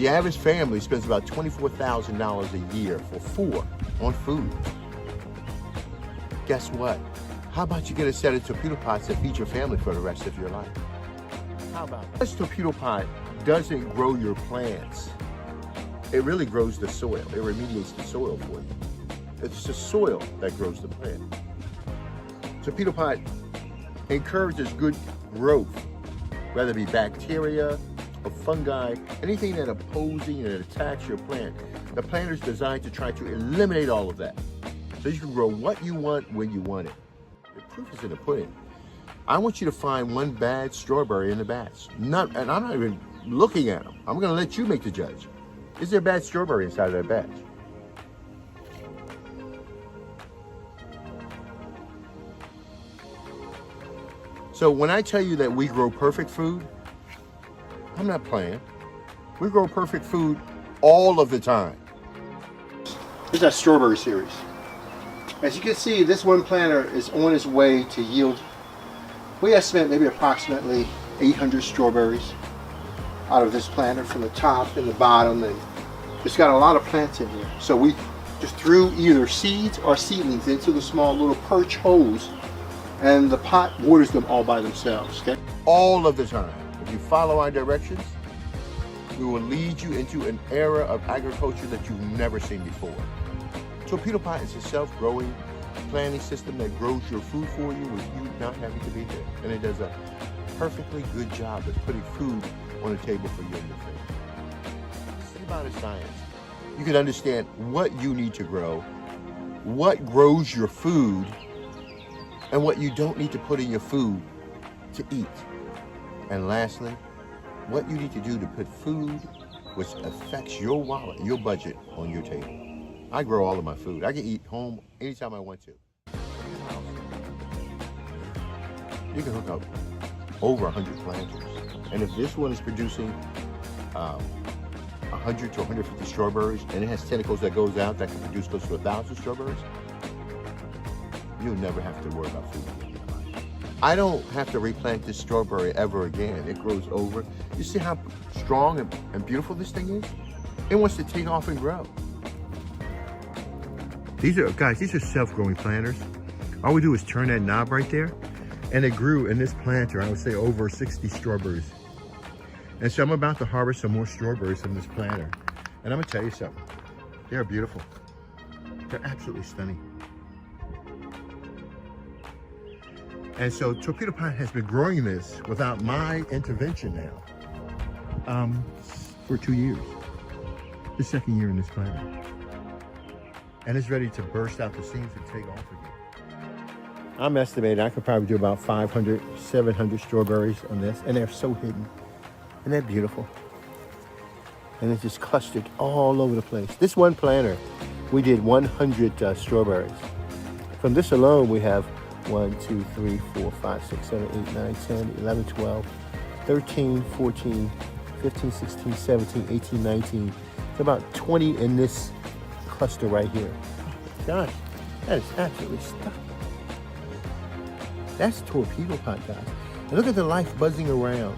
The average family spends about $24,000 a year for four on food. Guess what? How about you get a set of torpedo pots that feed your family for the rest of your life? How about that? This torpedo pot doesn't grow your plants. It really grows the soil. It remediates the soil for you. It's the soil that grows the plant. Torpedo pot encourages good growth, whether it be bacteria or fungi, anything that opposing and attacks your plant. The planter is designed to try to eliminate all of that, so you can grow what you want when you want it. The proof is in the pudding. I want you to find one bad strawberry in the batch. And I'm not even looking at them. I'm gonna let you make the judge. Is there a bad strawberry inside of that batch? So when I tell you that we grow perfect food, I'm not playing. We grow perfect food all of the time. This is our strawberry series. As you can see, this one planter is on its way to yield. We estimate maybe approximately 800 strawberries out of this planter from the top and the bottom, and it's got a lot of plants in here. So we just threw either seeds or seedlings into the small little perch holes, and the pot waters them all by themselves, okay? All of the time. If you follow our directions, we will lead you into an era of agriculture that you've never seen before. Torpedo pot is a self-growing planting system that grows your food for you with you not having to be there. And it does a perfectly good job at putting food on the table for you and your family. Think about it, science. You can understand what you need to grow, what grows your food, and what you don't need to put in your food to eat. And lastly, what you need to do to put food which affects your wallet, your budget, on your table. I grow all of my food. I can eat home anytime I want to. You can hook up over 100 planters. And if this one is producing 100 to 150 strawberries, and it has tentacles that goes out that can produce close to 1,000 strawberries, you'll never have to worry about food again. I don't have to replant this strawberry ever again. It grows over. You see how strong and beautiful this thing is? It wants to take off and grow. These are self-growing planters. All we do is turn that knob right there, and it grew in this planter, I would say, over 60 strawberries. And so I'm about to harvest some more strawberries from this planter. And I'm gonna tell you something. They're beautiful. They're absolutely stunning. And so Torpedo Pot has been growing this without my intervention now for 2 years. The second year in this planter. And it's ready to burst out the seams and take off again. I'm estimating I could probably do about 500, 700 strawberries on this, and they're so hidden. Isn't that beautiful? And it's just clustered all over the place. This one planter, we did 100 strawberries. From this alone, we have 1, 2, 3, 4, 5, 6, 7, 8, 9, 10, 11, 12, 13, 14, 15, 16, 17, 18, 19. It's about 20 in this cluster right here. Gosh, that is absolutely stunning. That's Torpedo Pot, guys. And look at the life buzzing around.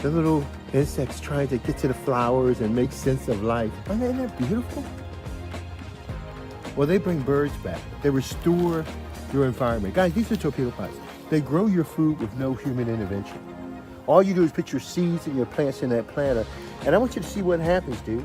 The little insects trying to get to the flowers and make sense of life. Isn't that beautiful? Well, they bring birds back. They restore your environment. Guys, these are torpedo pots. They grow your food with no human intervention. All you do is put your seeds and your plants in that planter, and I want you to see what happens, dude.